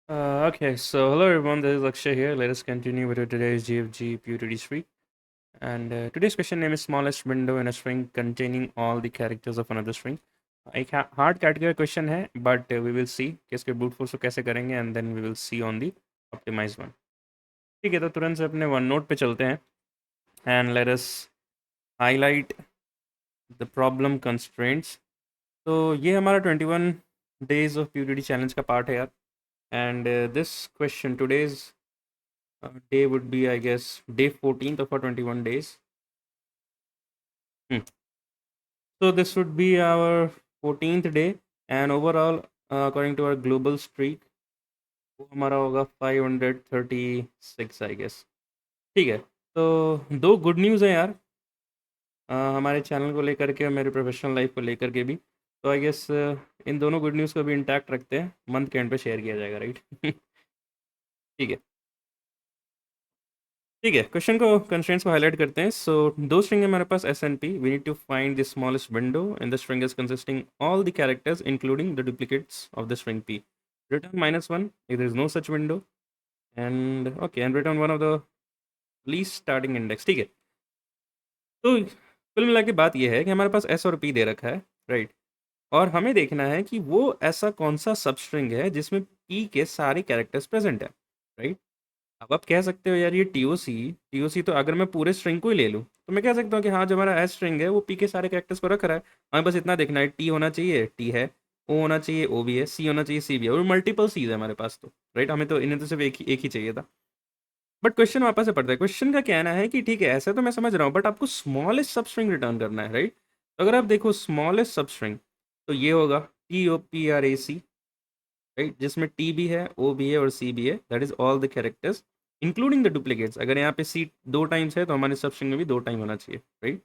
Okay, so hello everyone, this is Akshay here. Let us continue with today's GFG PUTD streak. And today's question name is smallest window in a string containing all the characters of another string. एक hard category question है but we will see कि इसके brute force को कैसे करेंगे and then we will see on the optimize one. ठीक है, तो तुरंत से अपने वन नोट पे चलते हैं and let us highlight the problem constraints. तो ये हमारा 21 डेज ऑफ PUTD चैलेंज का पार्ट है यार। And this question today's day would be, I guess, day 14th of our 21 days. So this would be our 14th day, and overall, according to our global streak, वो हमारा होगा 536, I guess. ठीक है, तो दो good news है यार, हमारे चैनल को लेकर के और मेरे प्रोफेशनल लाइफ को लेकर के भी। तो आई गेस इन दोनों गुड न्यूज़ को भी इंटैक्ट रखते हैं, मंथ के एंड पे शेयर किया जाएगा, राइट? ठीक है। ठीक है, क्वेश्चन को कंस्ट्रेंट्स को हाईलाइट करते हैं। सो दो स्ट्रिंग है हमारे पास S and P. We need to find the smallest window in the string is consisting all the characters including the duplicates of the string P. Return -1 if there is no such window, and return one of the least starting index। ठीक है, तो कुल मिला के बात यह है कि हमारे पास एस और पी दे रखा है, राइट? और हमें देखना है कि वो ऐसा कौन सा सब स्ट्रिंग है जिसमें पी के सारे कैरेक्टर्स प्रेजेंट है, राइट? अब आप कह सकते हो यार ये टीओसी तो अगर मैं पूरे स्ट्रिंग को ही ले लूँ तो मैं कह सकता हूँ कि हाँ, जो हमारा एस स्ट्रिंग है वो पी के सारे कैरेक्टर्स को रख रहा है। हमें बस इतना देखना है, टी होना चाहिए, टी है, ओ होना चाहिए, ओ भी है, सी होना चाहिए, सी भी है, और मल्टीपल सीज है हमारे पास, तो राइट, हमें तो इन्हें तो सिर्फ एक ही चाहिए था। बट क्वेश्चन वापस से पड़ता है, क्वेश्चन का कहना है कि ठीक है, ऐसा तो मैं समझ रहा हूँ बट आपको स्मॉलेस्ट सब स्ट्रिंग रिटर्न करना है, राइट? तो अगर आप देखो स्मॉलेस्ट सब स्ट्रिंग, तो ये होगा TOPRAC, राइट, जिसमें टी भी है, ओ भी है और सी भी है, that is all the characters including the duplicates. अगर यहाँ पे सी दो टाइम्स है तो हमारे सब स्ट्रिंग में भी दो टाइम होना चाहिए, राइट?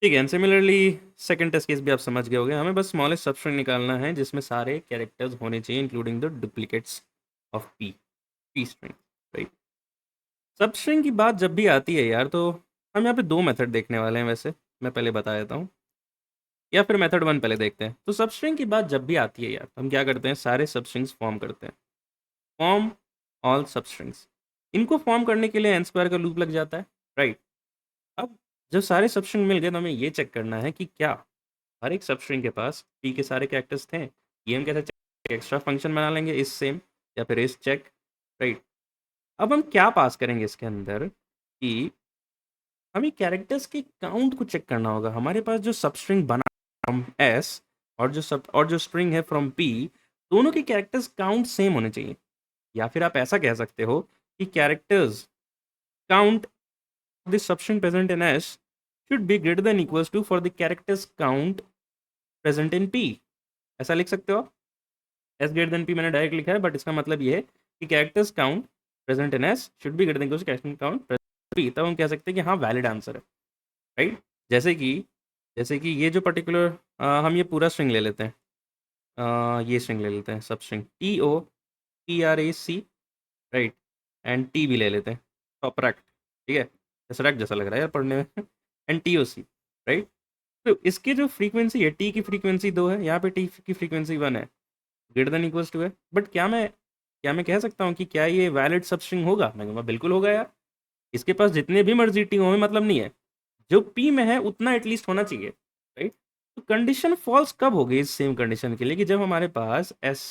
ठीक है, and similarly second test case भी आप समझ गए होंगे। हमें बस स्मॉलेस्ट सब स्ट्रिंग निकालना है जिसमें सारे कैरेक्टर्स होने चाहिए including the duplicates of P string, right? सब स्ट्रिंग की बात जब भी आती है यार, तो हम यहाँ पे दो मेथड देखने वाले हैं, वैसे मैं पहले बता देता हूँ, या फिर मेथड वन पहले देखते हैं। तो सब स्ट्रिंग की बात जब भी आती है यार, तो हम क्या करते हैं, सारे सब स्ट्रिंग्स फॉर्म करते हैं, फॉर्म ऑल सब स्ट्रिंग्स। इनको फॉर्म करने के लिए एन स्क्वायर का लूप लग जाता है, राइट? अब जब सारे सब स्ट्रिंग मिल गए तो हमें ये चेक करना है कि क्या हर एक सब स्ट्रिंग के पास पी के सारे कैरेक्टर्स थे। ये हम कैसे चेक, एक्स्ट्रा फंक्शन बना लेंगे, इस सेम या फिर इस चेक, राइट? अब हम क्या पास करेंगे इसके अंदर कि हमें कैरेक्टर्स के काउंट को चेक करना होगा। हमारे पास जो सब स्ट्रिंग बना फ्रॉम एस और जो स्ट्रिंग है फ्रॉम पी, दोनों के कैरेक्टर्स काउंट सेम होने चाहिए। या फिर आप ऐसा कह सकते हो कि characters count the substring present in S should be greater than equals to for the characters count present in P। ऐसा लिख सकते हो आप, S greater than P मैंने डायरेक्ट लिखा है, बट इसका मतलब ये है कि characters count present in S should be greater than equals to character count present in P। तब हम कह सकते हैं कि हाँ, वैलिड आंसर है, राइट? जैसे कि ये जो पर्टिकुलर हम ये पूरा स्ट्रिंग ले लेते हैं, ये स्ट्रिंग ले लेते हैं, सब string TOPRAC, right, and T भी ले लेते हैं, टॉपरैक्ट, ठीक है, सरेक्ट जैसा लग रहा है यार पढ़ने में। And TOC, right? तो इसकी जो फ्रीक्वेंसी है, टी की फ्रीक्वेंसी 2 है, यहाँ पे टी की फ्रीक्वेंसी 1 है, ग्रेटर देन इक्वल्स टू है। बट क्या मैं कह सकता हूँ कि क्या ये वैलिड सब स्ट्रिंग होगा? मैं कहूँगा बिल्कुल होगा यार। इसके पास जितने भी मर्जी टी हो, हमें मतलब नहीं है, जो पी में है उतना एटलीस्ट होना चाहिए, राइट? तो कंडीशन फॉल्स कब होगी इस सेम कंडीशन के लिए, कि जब हमारे पास एस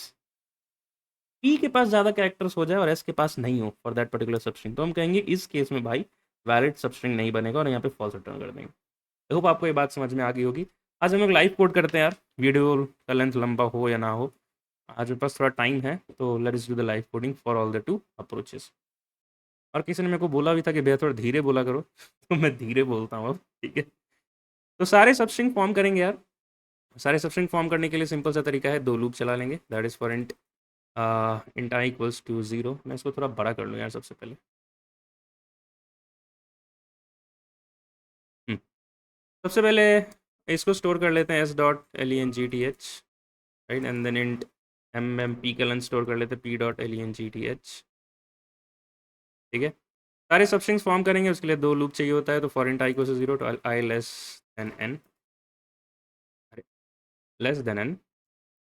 पी के पास ज़्यादा कैरेक्टर्स हो जाए और एस के पास नहीं हो फॉर दैट पर्टिकुलर सबस्ट्रिंग। तो हम कहेंगे इस केस में भाई वैलिड सबस्ट्रिंग नहीं बनेगा और यहाँ पे फॉल्स रिटर्न कर देंगे। आई होप आपको ये बात समझ में आ गई होगी। आज हम लोग लाइव कोड करते हैं यार, वीडियो का लेंथ लंबा हो या ना हो, आज मेरे पास थोड़ा टाइम है, तो let's do the live coding for all the two approaches. और किसी ने मेरे को बोला भी था कि भैया थोड़ा धीरे बोला करो तो मैं धीरे बोलता हूँ अब, ठीक है? तो सारे सबस्ट्रिंग फॉर्म करेंगे यार। सारे सबस्ट्रिंग फॉर्म करने के लिए सिंपल सा तरीका है, दो लूप चला लेंगे, that is for int I equals to 0। मैं इसको थोड़ा बड़ा कर लूँ यार सबसे पहले। हम्म, सबसे पहले इसको स्टोर कर लेते हैं s.length, right, and then int p का लेंथ स्टोर कर लेते हैं p.length, ठीक है? सारे सबस्ट्रिंग्स फॉर्म करेंगे, उसके लिए दो लूप चाहिए होता है। तो for int I equals to 0 तो I less than n,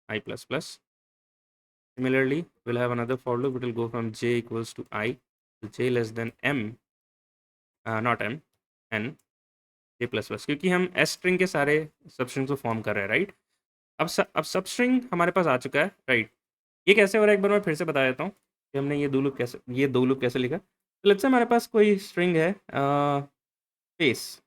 i plus plus, Similarly, we'll have another for loop. It will go from j equals to I to j less than m, not m, n, j plus plus, क्योंकि हम S string के सारे substring को form कर रहे हैं, right. अब substring हमारे पास आ चुका है, राइट। ये कैसे हो रहा है एक बार मैं फिर से बता देता हूँ कि हमने ये दो लूप कैसे लिखा। तो लेट्स से हमारे पास कोई स्ट्रिंग है स्पेस,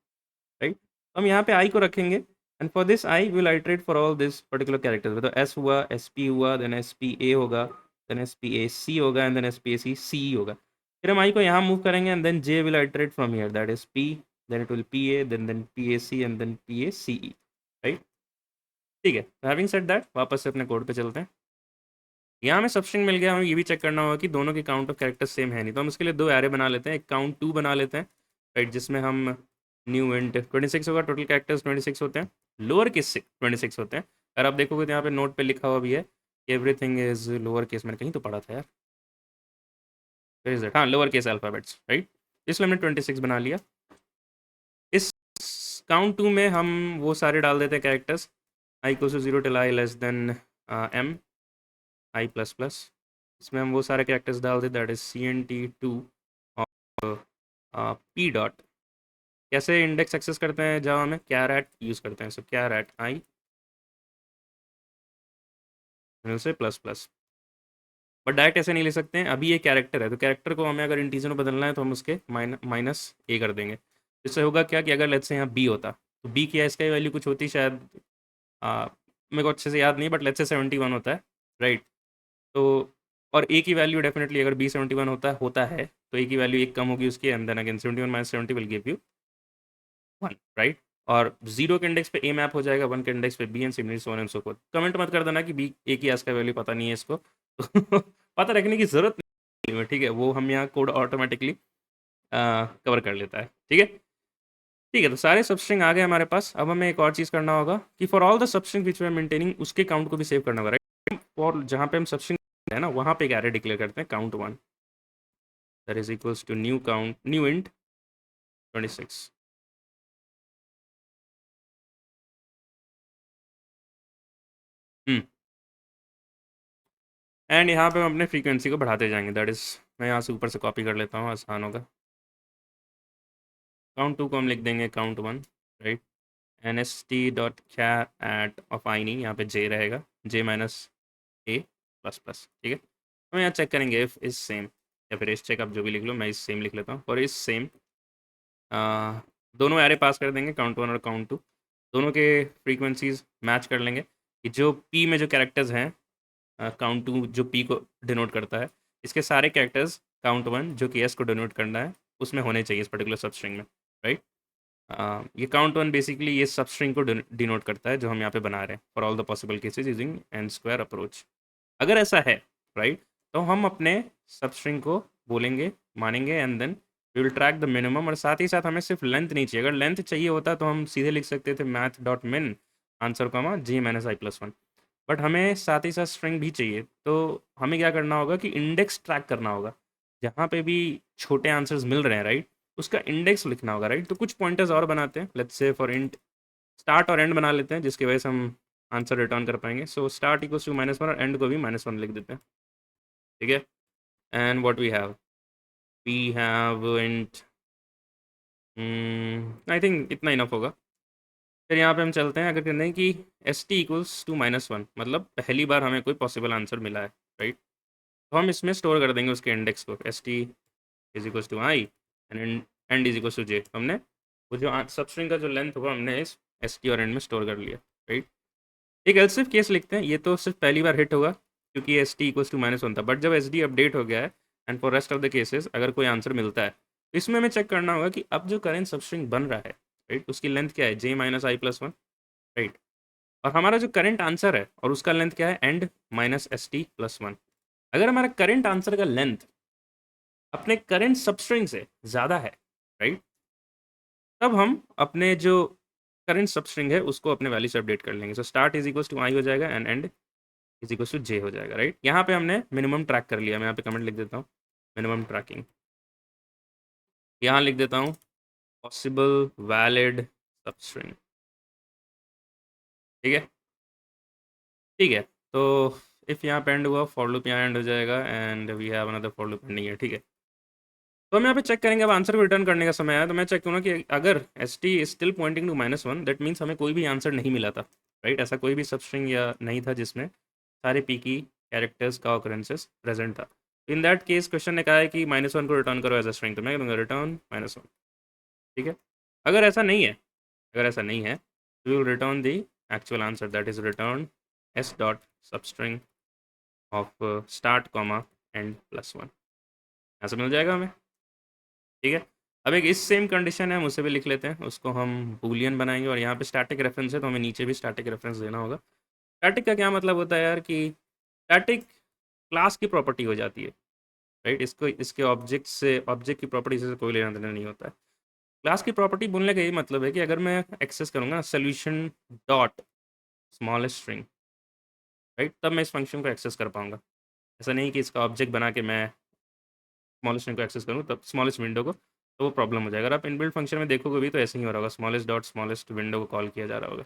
राइट। तो हम यहाँ पे आई को रखेंगे and for this I will iterate for all this particular characters. मतलब एस हुआ, एस पी हुआ, देन एस पी ए होगा, then S P A C होगा, and then S P A C C होगा। फिर हम आई को यहाँ मूव करेंगे and then J will iterate from here, that is P, then it will P A, then P A C, and then P A C E, right. ठीक है, तो having said that वापस से अपने code पे चलते हैं। यहाँ हमें सबस्ट्रिंग मिल गया, हमें ये भी चेक करना होगा कि दोनों के काउंट ऑफ कैरेक्टर्स सेम है नहीं। तो हम उसके लिए दो एरे बना लेते हैं, एक काउंट 2 बना लेते हैं, राइट, जिसमें हम न्यू इंट 26 होगा, टोटल कैरेक्टर्स 26 होते हैं, लोअर केस से 26 होते हैं। अगर आप देखोगे तो यहाँ पे नोट पे लिखा हुआ भी है एवरीथिंग इज लोअर केस, मैंने कहीं तो पढ़ा था यार, वेयर इज इट, हाँ, लोअर केस अल्फ़ाबेट्स, राइट। इसलिए हमने 26 बना लिया। इस काउंट 2 में हम वो सारे डाल देते हैं characters, i equal to 0 till i less than m i plus plus. इसमें हम वो सारे कैरेक्टर्स डाल दें, that is c n t two और पी डॉट। कैसे इंडेक्स एक्सेस करते हैं जावा में, कैरेट यूज़ करते हैं, सो कैरेट आई से प्लस प्लस। बट डायरेक्ट ऐसे नहीं ले सकते हैं, अभी ये कैरेक्टर है तो कैरेक्टर को हमें अगर इंटीजर में बदलना है तो हम उसके माइनस ए कर देंगे। इससे होगा क्या कि अगर लेट्स से यहाँ बी होता तो बी की इसका वैल्यू कुछ होती शायद, मेरे को अच्छे से याद नहीं, बट लेट्स से 71 होता है, राइट। तो और ए की वैल्यू डेफिनेटली अगर बी 71 होता है तो ए की वैल्यू एक कम होगी उसकी, and then again 71 minus 70 will give you 1, right. और 0 के इंडेक्स पे ए मैप हो जाएगा, 1 के इंडेक्स पे b, and similarly so on and so forth. Comment मत कर देना कि बी ए की आज का वैल्यू पता नहीं है इसको तो पता रखने की ज़रूरत नहीं है, ठीक है, वो हम यहाँ कोड ऑटोमेटिकली कवर कर लेता है, ठीक है। ठीक है, तो सारे सबस्ट्रिंग आ गए हमारे पास। अब हमें एक और चीज़ करना होगा कि for all the substring which we are maintaining उसके काउंट को भी सेव करना होगा, राइट। और जहाँ पे हम सबस्ट्रिंग है ना, वहाँ पे एक एरे डिक्लेयर करते हैं count 1, that is equals to new int 26। And यहाँ पे हम अपने फ्रीक्वेंसी को बढ़ाते जाएंगे, दैट इज़ मैं यहाँ से ऊपर से कॉपी कर लेता हूँ, आसान होगा। काउंट 2 को हम लिख देंगे count 1, right. N s t dot क्या एट ऑफ आई नहीं, यहाँ पे जे रहेगा, j minus a plus plus, ठीक है। हम यहाँ चेक करेंगे इफ इज सेम, या फिर इस चेक आप जो भी लिख लो, मैं इस सेम लिख लेता हूँ, और इस सेम दोनों एरे पास कर देंगे, काउंट 1 और काउंट 2, दोनों के फ्रीक्वेंसीज मैच कर लेंगे कि जो पी में जो कैरेक्टर्स हैं, काउंट 2 जो पी को डिनोट करता है, इसके सारे कैरेक्टर्स काउंट 1 जो कि एस को डिनोट करना है उसमें होने चाहिए इस पर्टिकुलर सबस्ट्रिंग में, राइट। ये काउंट 1 बेसिकली ये सबस्ट्रिंग को डिनोट करता है जो हम यहाँ पे बना रहे हैं for all the possible cases using n square approach. अगर ऐसा है, राइट, तो हम अपने सबस्ट्रिंग को बोलेंगे, मानेंगे, and then we will track the minimum. और साथ ही साथ हमें सिर्फ लेंथ नहीं चाहिए, अगर लेंथ चाहिए होता तो हम सीधे लिख सकते थे math dot min answer comma g minus i plus 1, but हमें साथ ही साथ स्ट्रिंग भी चाहिए। तो हमें क्या करना होगा कि इंडेक्स ट्रैक करना होगा, जहाँ पे भी छोटे आंसर्स मिल रहे हैं, राइट, उसका इंडेक्स लिखना होगा, राइट। तो कुछ पॉइंटर्स और बनाते हैं, let's say for int start और एंड बना लेते हैं, जिसकी वजह से हम आंसर रिटर्न कर पाएंगे। सो स्टार्ट इक्वल्स टू -1 और एंड को भी -1 लिख देते हैं, ठीक है। And what we have int, I think इतना इनफ होगा। फिर यहाँ पे हम चलते हैं, अगर कहते हैं कि एस टी इक्वल्स टू -1 मतलब पहली बार हमें कोई पॉसिबल आंसर मिला है, राइट, तो हम इसमें स्टोर कर देंगे उसके इंडेक्स को, S T is equals to I and end is equals to J. हमने वो जो सबस्ट्रिंग का जो लेंथ होगा हमने इस एस टी और एंड में स्टोर कर लिया, राइट। एक एल्सिफ केस लिखते हैं, ये तो सिर्फ पहली बार हिट होगा क्योंकि एस टी इक्वल्स टू -1 था, बट जब एस डी अपडेट हो गया है and for rest of the cases अगर कोई आंसर मिलता है तो इसमें हमें चेक करना होगा कि अब जो करेंट सबस्ट्रिंग बन रहा है, राइट, उसकी लेंथ क्या है, जे माइनस आई प्लस 1, राइट। और हमारा जो करंट आंसर है और उसका लेंथ क्या है, and minus S T plus 1। अगर हमारा करंट आंसर का लेंथ अपने करंट सबस्ट्रिंग से ज़्यादा है, राइट, तब हम अपने जो करंट सबस्ट्रिंग है उसको अपने वैल्यू से अपडेट कर लेंगे। So start is equal to I हो जाएगा and end is equal to J हो जाएगा, राइट। यहाँ पे हमने मिनिमम ट्रैक कर लिया, मैं यहाँ पे कमेंट लिख देता हूँ, मिनिमम ट्रैकिंग। यहाँ लिख देता हूँ पॉसिबल वैलिड सबस्ट्रिंग, ठीक है। ठीक है, तो इफ़ यहाँ पे एंड हुआ, फॉर लूप यहाँ एंड हो जाएगा and we have another for loop ending है, ठीक है। तो हम यहाँ पे चेक करेंगे, अब आंसर को रिटर्न करने का समय आया तो मैं चेक करूँगा कि अगर s T is still pointing to -1 that means हमें कोई भी आंसर नहीं मिला था, राइट। ऐसा कोई भी सब स्ट्रिंग या नहीं था जिसमें सारे पी की कैरेक्टर्स का ऑकरेंसेस प्रेजेंट था। इन दैट केस क्वेश्चन ने कहा है कि -1 को रिटर्न करो एज अ स्ट्रिंग, तो मैं कहूँगा रिटर्न -1, ठीक है। अगर ऐसा नहीं है, अगर ऐसा नहीं है तो we will return the actual answer, that is return s dot substring of start comma end +1, ऐसा मिल जाएगा हमें, ठीक है। अब एक इस सेम कंडीशन है, हम उसे भी लिख लेते हैं, उसको हम बूलियन बनाएंगे और यहाँ पे स्टैटिक रेफरेंस है तो हमें नीचे भी स्टैटिक रेफरेंस देना होगा। स्टैटिक का क्या मतलब होता है यार कि स्टैटिक क्लास की प्रॉपर्टी हो जाती है, राइट। इसको इसके ऑब्जेक्ट से, ऑब्जेक्ट की प्रॉपर्टी से कोई लेना देना नहीं होता है। क्लास की प्रॉपर्टी बोलने का यही मतलब है कि अगर मैं एक्सेस करूँगा solution dot smallest string, right, तब मैं इस फंक्शन को एक्सेस कर पाऊंगा। ऐसा नहीं कि इसका ऑब्जेक्ट बना के मैं स्मॉलेस्ट स्ट्रिंग को एक्सेस करूँ, तब स्मॉलेस्ट विंडो को, तो वो प्रॉब्लम हो जाएगा। अगर आप इनबिल्ट फंक्शन में देखोगे भी तो ऐसे ही हो रहा होगा, स्मॉलेस्ट डॉट स्मॉलेस्ट विंडो को कॉल किया जा रहा होगा।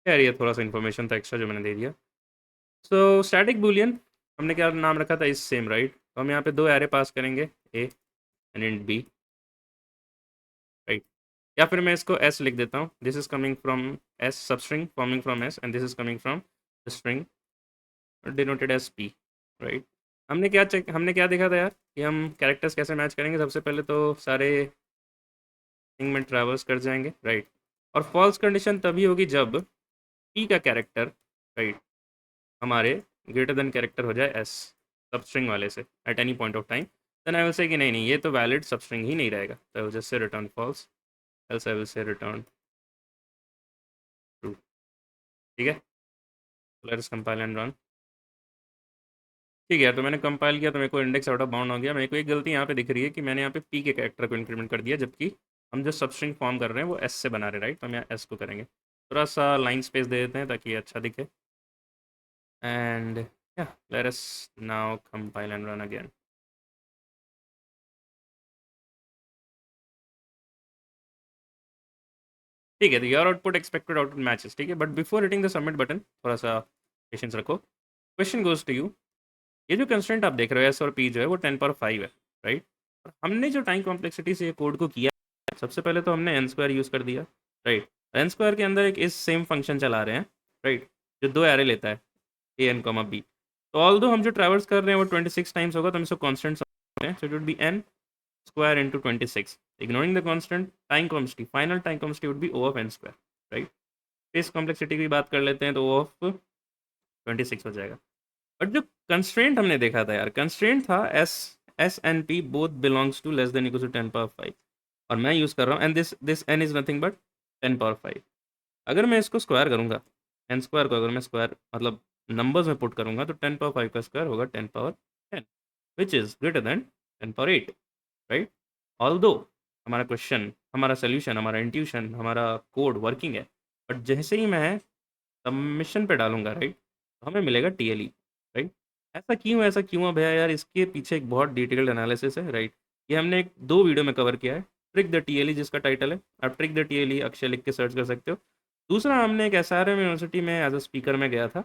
यार ये थोड़ा सा इन्फॉर्मेशन था एक्स्ट्रा जो मैंने दे दिया। सो स्टैटिक बूलियन हमने क्या नाम रखा था, इस सेम, राइट। तो हम यहाँ पे दो एरे पास करेंगे, a and int b, right. या फिर मैं इसको एस लिख देता हूँ, this is coming from s sub string forming from s and this is coming from the string denoted as p, right. हमने क्या देखा था यार कि हम कैरेक्टर्स कैसे मैच करेंगे। सबसे पहले तो सारे स्ट्रिंग में ट्रैवर्स कर जाएंगे, राइट। और फॉल्स कंडीशन तभी होगी जब पी का कैरेक्टर, राइट, हमारे ग्रेटर देन कैरेक्टर हो जाए एस सब स्ट्रिंग वाले से at any point of time. Then I will say कि नहीं नहीं ये तो वैलिड सब स्ट्रिंग ही नहीं रहेगा, तो I will just say return false, else I will say return true, ठीक है। Let us compile and run. ठीक है, तो मैंने कंपाइल किया तो मेरे को इंडेक्स आउट ऑफ बाउंड हो गया। मेरे को एक गलती यहाँ पे दिख रही है कि मैंने यहाँ पे पी के कैरेक्टर को इंक्रीमेंट कर दिया, जबकि हम जो सब स्ट्रिंग फॉर्म कर रहे हैं वो एस से बना रहे हैं, राइट। तो हम यहाँ एस को करेंगे, थोड़ा सा लाइन स्पेस दे देते हैं ताकि ये अच्छा दिखे। एंड या let us now compile and run again. ठीक है, तो your output expected output matches, ठीक है। But before hitting the submit button थोड़ा सा पेशेंस रखो। क्वेश्चन गोज टू यू, ये जो कंस्टेंट आप देख रहे हो एस और पी जो है वो 10 पावर 5 है, राइट। और हमने जो टाइम कॉम्प्लेक्सिटी से ये कोड को किया, सबसे पहले तो हमने एन स्क्वायर यूज़ कर दिया, राइट। एन स्क्वायर के अंदर एक इस सेम फंक्शन चला रहे हैं, राइट, जो दो एरे लेता है ए एन कॉमा बी। तो ऑल दो हम जो ट्रैवर्स कर रहे हैं वो 26 टाइम्स होगा, तो हम इसको कॉन्स्टेंट समझते हैं, so it would be n square into 26, ignoring the constant time complexity, final time complexity would be O of n square, right। Space complexity की बात कर लेते हैं तो O of 26 हो जाएगा। बट जो कंस्ट्रेंट हमने देखा था यार, कंस्ट्रेंट था s and p both belongs to less than equal to 10 power 5, और मैं यूज़ कर रहा हूँ and this n is nothing but 10 power 5। अगर मैं इसको स्क्वायर करूँगा, एन स्क्वायर को अगर मैं स्क्वायर मतलब नंबर्स में पुट करूँगा तो 10 पावर 5 का स्क्वायर होगा 10 power 10, which is greater than 10 power 8, right. Although हमारा क्वेश्चन, हमारा सोल्यूशन, हमारा इंट्यूशन, हमारा कोड वर्किंग है, बट जैसे ही मैं सबमिशन पे डालूंगा, राइट, तो हमें मिलेगा टीएलई, राइट। ऐसा क्यों है भैया यार, इसके पीछे एक बहुत डिटेल्ड एनालिसिस है, राइट। ये हमने एक दो वीडियो में कवर किया है, ट्रिक द टीएलई जिसका टाइटल है, आप ट्रिक द टीएलई अक्षय लिख के सर्च कर सकते हो। दूसरा, हमने एक एसआरएम यूनिवर्सिटी में एज अ स्पीकर में गया था,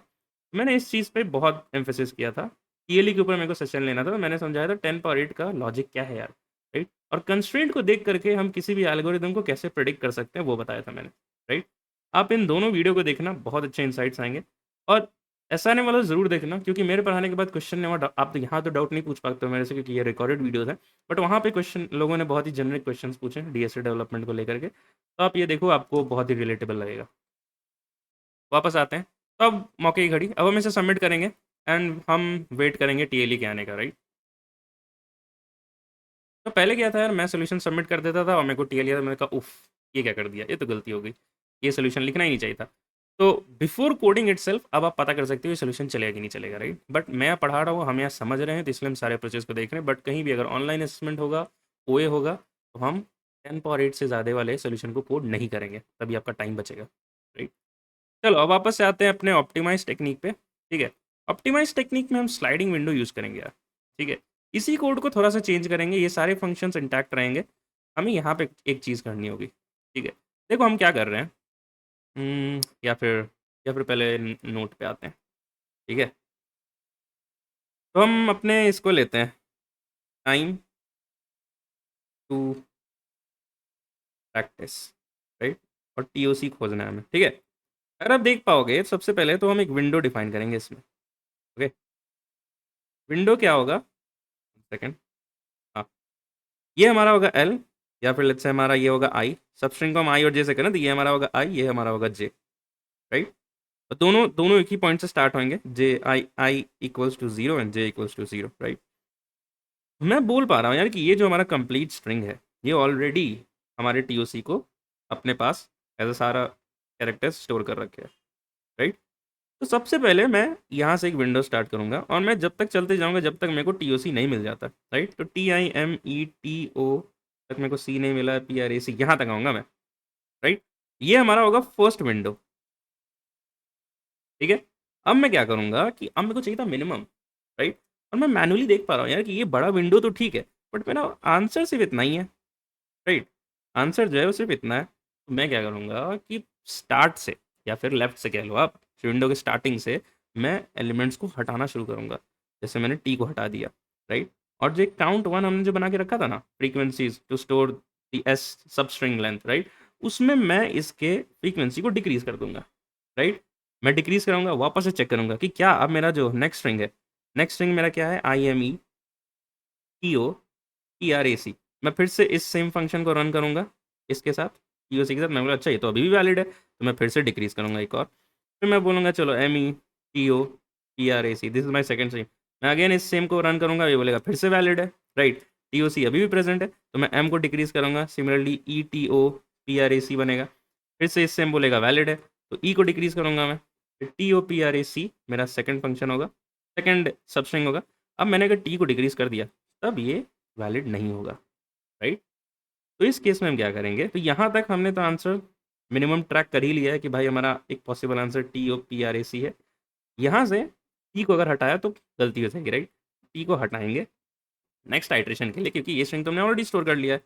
मैंने इस चीज़ पे बहुत एम्फेसिस किया था, टीएलई के ऊपर मेरे को सेशन लेना था, तो मैंने समझाया था 10 पावर 8 का लॉजिक क्या है यार, राइट। और कंस्ट्रेंट को देख करके हम किसी भी एल्गोरिदम को कैसे प्रेडिक्ट कर सकते हैं वो बताया था मैंने, राइट। आप इन दोनों वीडियो को देखना, बहुत अच्छे इंसाइट्स आएंगे। और एसआरएम वाला ज़रूर देखना, क्योंकि मेरे पढ़ाने के बाद क्वेश्चन ने वहाँ आप तो यहाँ तो डाउट नहीं पूछ पाते हो मेरे से क्योंकि ये रिकॉर्डेड वीडियोज़ हैं, बट वहाँ पे क्वेश्चन लोगों ने बहुत ही जेनरिक क्वेश्चंस पूछे डीएसए डेवलपमेंट को लेकर के, तो आप ये देखो, आपको बहुत ही रिलेटेबल लगेगा। वापस आते हैं, तो अब मौके की घड़ी, अब हम इसे सबमिट करेंगे एंड हम वेट करेंगे टीएलई के आने का, राइट। तो पहले क्या था यार, मैं सोल्यूशन सबमिट कर देता था और मेरे को टीएलई आता, मैंने कहा उफ, ये क्या कर दिया, ये तो गलती हो गई, ये सोल्यूशन लिखना ही नहीं चाहिए था। तो बिफोर कोडिंग इटसेल्फ अब आप पता कर सकते हो ये सोल्यूशन चलेगा कि नहीं चलेगा, राइट। बट मैं पढ़ा रहा हूँ, हम यहाँ समझ रहे हैं, तो इसलिए हम सारे प्रोसेस को देख रहे हैं। बट कहीं भी अगर ऑनलाइन असेसमेंट होगा, ओए होगा, तो हम 10 पावर 8 से ज़्यादा वाले सोल्यूशन को कोड नहीं करेंगे, तभी आपका टाइम बचेगा, राइट। चलो अब वापस से आते हैं अपने ऑप्टिमाइज टेक्निक पे, ठीक है। ऑप्टिमाइज टेक्निक में हम स्लाइडिंग विंडो यूज़ करेंगे यार, ठीक है। इसी कोड को थोड़ा सा चेंज करेंगे, ये सारे फंक्शंस इंटैक्ट रहेंगे, हमें यहाँ पे एक चीज़ करनी होगी, ठीक है। देखो हम क्या कर रहे हैं, या फिर पहले नोट पे आते हैं, ठीक है। तो हम अपने इसको लेते हैं, टाइम टू प्रैक्टिस, राइट, और टीओसी खोजना है हमें, ठीक है। अगर आप देख पाओगे सबसे पहले तो हम एक विंडो डिफाइन करेंगे इसमें, ओके। विंडो क्या होगा, सेकंड, हाँ, ये हमारा होगा एल, या फिर लेट्स से हमारा ये होगा आई, सब स्ट्रिंग को हम आई और जे से करें तो ये हमारा होगा आई, ये हमारा होगा जे, राइट। और दोनों दोनों एक ही पॉइंट से स्टार्ट होंगे, J I, I equals to zero and J equals to zero, right. मैं बोल पा रहा हूँ यार कि ये जो हमारा कंप्लीट स्ट्रिंग है, ये ऑलरेडी हमारे टीओसी को अपने पास एज अ सारा कैरेक्टर स्टोर कर रखे हैं, राइट। तो सबसे पहले मैं यहाँ से एक विंडो स्टार्ट करूँगा और मैं जब तक चलते जाऊँगा जब तक मेरे को टीओसी नहीं मिल जाता, राइट। तो TIMETO तक मेरे को सी नहीं मिला, PRAC यहाँ तक आऊँगा मैं, राइट। ये हमारा होगा फर्स्ट विंडो, ठीक है। अब मैं क्या करूँगा कि अब मेरे को चाहिए था मिनिमम, राइट। और मैं मैनुअली देख पा रहा हूँ यार कि ये बड़ा विंडो तो ठीक है, बट मेरा आंसर सिर्फ इतना ही है, राइट। आंसर जो है वो सिर्फ इतना है। तो मैं क्या करूँगा कि स्टार्ट से, या फिर लेफ्ट से कह लो आप, विंडो के स्टार्टिंग से मैं एलिमेंट्स को हटाना शुरू करूँगा। जैसे मैंने टी को हटा दिया, राइट। और जो काउंट वन हमने जो बना के रखा था ना, frequencies to store the s sub string length, right, उसमें मैं इसके फ्रीक्वेंसी को डिक्रीज कर दूंगा, राइट। मैं डिक्रीज करूँगा, वापस से चेक करूँगा कि क्या अब मेरा जो नेक्स्ट स्ट्रिंग है, नेक्स्ट स्ट्रिंग मेरा क्या है, IMETOPRAC। मैं फिर से इस सेम फंक्शन को रन करूँगा इसके साथ, टीओसी के साथ। मैं बोला अच्छा ये तो अभी भी वैलिड है, तो मैं फिर से डिक्रीज करूँगा एक और। फिर मैं बोलूँगा चलो METOPRAC, this is my second string. मैं अगेन इस सेम को रन करूँगा, ये बोलेगा फिर से वैलिड है, राइट। टीओसी अभी भी प्रेजेंट है, तो मैं एम को डिक्रीज करूँगा, सिमिलरली ETOPRAC बनेगा, फिर से इस सेम बोलेगा वैलिड है, तो ई को डिक्रीज करूँगा मैं, फिर TOPRAC मेरा सेकंड फंक्शन होगा, सेकंड सबस्ट्रिंग होगा। अब मैंने अगर टी को डिक्रीज कर दिया तब ये वैलिड नहीं होगा, राइट। तो इस केस में हम क्या करेंगे, तो यहाँ तक हमने तो आंसर मिनिमम ट्रैक कर ही लिया है कि भाई हमारा एक पॉसिबल आंसर TOPRAC है। यहाँ से टी को अगर हटाया तो गलती हो जाएगी, राइट। टी को हटाएंगे नेक्स्ट आइट्रेशन के लिए, क्योंकि ये स्ट्रिंग तो हमने ऑलरेडी स्टोर कर लिया है।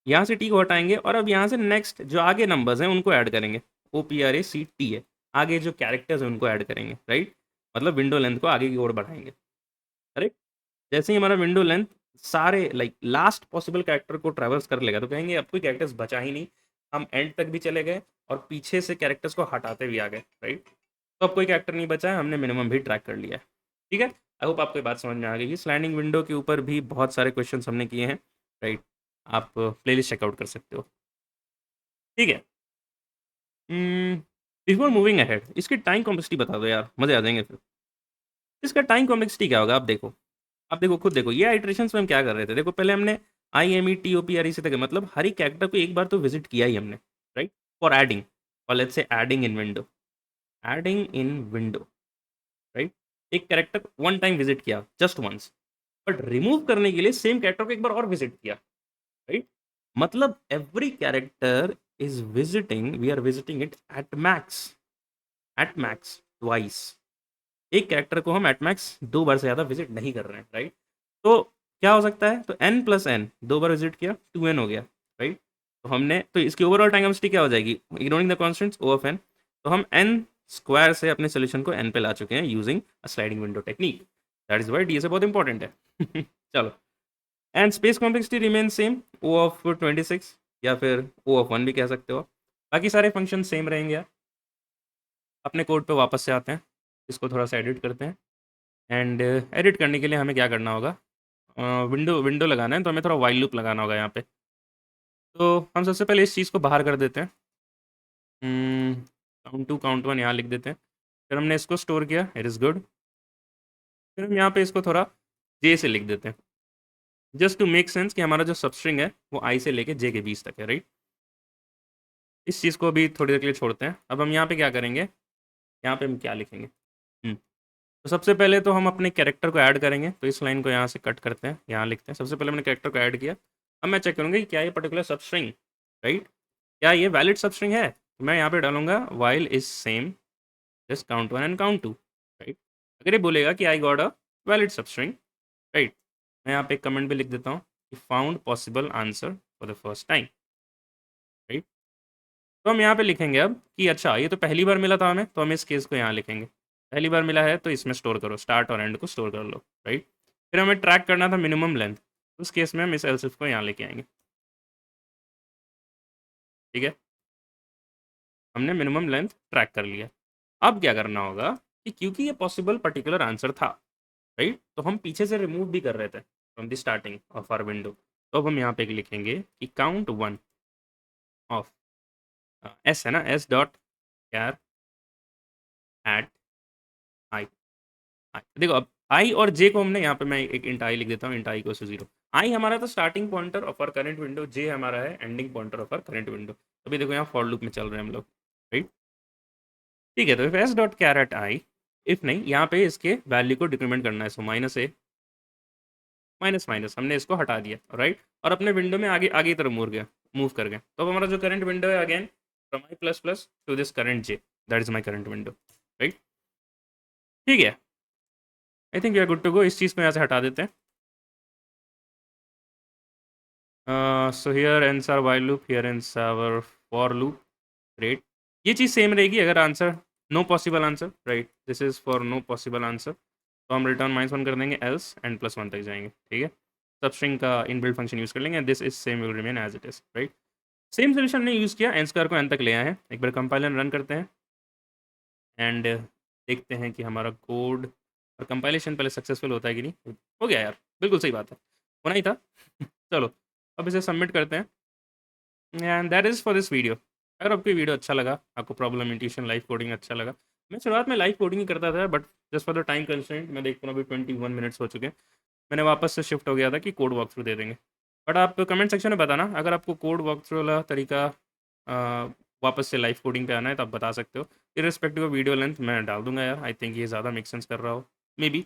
यहाँ से टी को हटाएंगे और अब यहाँ से नेक्स्ट जो आगे नंबर्स हैं उनको ऐड करेंगे, OPRAC है, आगे जो कैरेक्टर्स हैं उनको ऐड करेंगे, राइट। मतलब विंडो लेंथ को आगे की ओर बढ़ाएंगे, करेक्ट। जैसे ही हमारा विंडो लेंथ सारे लाइक लास्ट पॉसिबल कैरेक्टर को ट्रैवर्स कर लेगा, तो कहेंगे अब कोई कैरेक्टर्स बचा ही नहीं, हम एंड तक भी चले गए और पीछे से कैरेक्टर्स को हटाते भी आ गए, राइट। तो अब कोई कैरेक्टर नहीं बचा है, हमने मिनिमम भी ट्रैक कर लिया है, ठीक है। आई होप आपको ये बात समझ में आ गई। स्लाइडिंग विंडो के ऊपर भी बहुत सारे क्वेश्चन हमने किए हैं, राइट। आप प्लेलिस्ट चेकआउट कर सकते हो, ठीक है। बिफोर मूविंग अहेड इसकी टाइम कॉम्प्लेक्सिटी बता दो यार, मजे आ जाएंगे फिर। इसका टाइम कॉम्प्लेक्सिटी क्या होगा, आप देखो खुद देखो, ये आइट्रेशंस में हम क्या कर रहे थे, देखो पहले हमने IMETOPRAC से तक, मतलब हर एक कैरेक्टर को एक बार तो विजिट किया ही हमने, राइट, फॉर एडिंग, और let's say adding in window, right. एक कैरेक्टर वन टाइम विजिट किया, जस्ट वंस, बट रिमूव करने के लिए सेम कैरेक्टर को एक बार और विजिट किया, राइट। मतलब every character is visiting, we are visiting it at max twice. एक कैरेक्टर को हम एट मैक्स दो बार से ज़्यादा विजिट नहीं कर रहे हैं, राइट। तो क्या हो सकता है, तो n+n दो बार विजिट किया 2n हो गया, राइट। तो हमने तो इसकी ओवरऑल टाइम कॉम्प्लेक्सिटी क्या हो जाएगी, ignoring the constants O of n। तो हम n स्क्वायर से अपने सोल्यूशन को n पे ला चुके हैं using a sliding window technique. That is why D S बहुत इंपॉर्टेंट है। चलो, and space complexity remain same, O of 26 या फिर O ऑफ 1 भी कह सकते हो। बाकी सारे फंक्शन सेम रहेंगे यार। अपने कोड पे वापस से आते हैं, इसको थोड़ा सा एडिट करते हैं। एंड एडिट करने के लिए हमें क्या करना होगा, विंडो विंडो लगाना है, तो हमें थोड़ा वाइल लूप लगाना होगा यहाँ पे। तो हम सबसे पहले इस चीज़ को बाहर कर देते हैं, काउंट 2 काउंट 1 यहाँ लिख देते हैं। फिर हमने इसको स्टोर किया, इट इज़ गुड। फिर हम यहाँ पे इसको थोड़ा जे से लिख देते हैं, जस्ट टू मेक सेंस कि हमारा जो सबस्ट्रिंग है वो आई से लेके जे के बीच तक है, राइट। इस चीज़ को भी थोड़ी देर के लिए छोड़ते हैं। अब हम यहाँ पे क्या करेंगे, यहाँ पे हम क्या लिखेंगे, तो सबसे पहले तो हम अपने कैरेक्टर को ऐड करेंगे, तो इस लाइन को यहाँ से कट करते हैं, यहाँ लिखते हैं सबसे पहले हमने कैरेक्टर को ऐड किया। अब मैं चेक करूँगा कि क्या ये पर्टिकुलर सबस्ट्रिंग, राइट, क्या ये वैलिड सबस्ट्रिंग है। तो मैं यहाँ पे डालूंगा while is same just count 1 and count 2, right. अगर ये बोलेगा कि I got a valid substring, right, मैं यहाँ पे एक कमेंट भी लिख देता हूँ कि found possible answer for the first time, right. तो हम यहाँ पे लिखेंगे अब कि अच्छा ये तो पहली बार मिला था हमें, तो हम इस केस को यहाँ लिखेंगे पहली बार मिला है तो इसमें स्टोर करो, स्टार्ट और एंड को स्टोर कर लो, राइट। फिर हमें ट्रैक करना था मिनिमम लेंथ, उस केस में हम इस एल्सिफ को यहाँ लेके आएंगे, ठीक है। हमने मिनिमम लेंथ ट्रैक कर लिया। अब क्या करना होगा कि क्योंकि ये पॉसिबल पर्टिकुलर आंसर था, राइट, तो हम पीछे से रिमूव भी कर रहे थे from the starting of our window. तो अब हम यहाँ पे लिखेंगे कि काउंट 1 ऑफ एस है ना, एस डॉट कैर एट आई। देखो अब आई और जे को हमने यहाँ पे, मैं एक इंट आई लिख देता हूँ, इंट आई को 0। आई हमारा तो starting pointer of our current window, J हमारा है ending pointer of our current window. अभी देखो यहाँ फॉर लूप में चल रहे हैं हम लोग, राइट। ठीक है, तो if s dot char at i, if नहीं, यहाँ पे इसके वैल्यू को डिक्रीमेंट करना है, so minus a minus minus, हमने इसको हटा दिया, राइट। और अपने विंडो में आगे आगे की तरफ मूव कर गए। तो अब हमारा जो करंट विंडो है, again from i plus plus to this current j, that is my current window, right. ठीक है, I think we are good to go. इस चीज़ को यहाँ से हटा देते हैं। So here ends our while loop, here ends our for loop, great. ये चीज़ सेम रहेगी अगर answer no possible answer, right, this is for no possible answer, तो हम रिटर्न -1 कर देंगे, एल्स एंड +1 तक जाएंगे, ठीक है। सबस्ट्रिंग का इनबिल्ट फंक्शन यूज़ कर लेंगे, this is same will remain as it is, right. Same solution ने यूज़ किया, एन स्क्वायर को एन तक ले आए हैं। एक बार कंपाइलर रन करते हैं एंड देखते हैं कि हमारा कोड और कंपाइलेशन पहले सक्सेसफुल होता है कि नहीं। हो गया यार, बिल्कुल सही बात है, होना ही था। चलो अब इसे सबमिट करते हैं and that is for this video. अगर आपको ये वीडियो अच्छा लगा, आपको प्रॉब्लम इंट्यूशन लाइव कोडिंग अच्छा लगा, मैं शुरुआत में लाइव कोडिंग ही करता था, but just for the time constraint मैं देखता हूँ अभी 21 मिनट्स हो चुके हैं, मैंने वापस से शिफ्ट हो गया था कि कोड वॉक थ्रू दे देंगे। बट आप कमेंट सेक्शन में बताना अगर आपको कोड वॉक थ्रू वाला तरीका वापस से लाइव कोडिंग पे आना है तो आप बता सकते हो। इरिस्पेक्टिव ऑफ वीडियो लेंथ मैं डाल दूंगा यार, आई थिंक ये ज़्यादा मेक सेंस कर रहा हो maybe.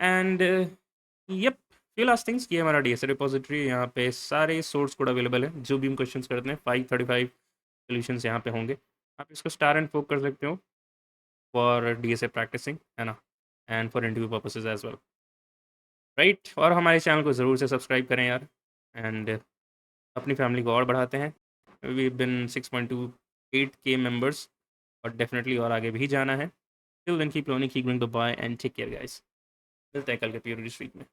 And yup, few last things, ये हमारा डीएसए रिपोजिटरी, यहाँ पे सारे सोर्स कोड अवेलेबल है, जो भी हम क्वेश्चन करते हैं 535 सोल्यूशंस यहाँ पे होंगे। आप इसको स्टार एंड फोक कर सकते हो फॉर डीएसए प्रैक्टिसिंग, है ना, and for interview purposes as well, right. और हमारे चैनल को ज़रूर से सब्सक्राइब करें यार, एंड अपनी फैमिली को और बढ़ाते हैं। वी बिन 6.28K मेंबर्स, और डेफिनेटली और आगे भी जाना है। Till then keep learning, keep growing the boy and take care guys. मिलते हैं कल के प्योरिटी स्ट्रीट में।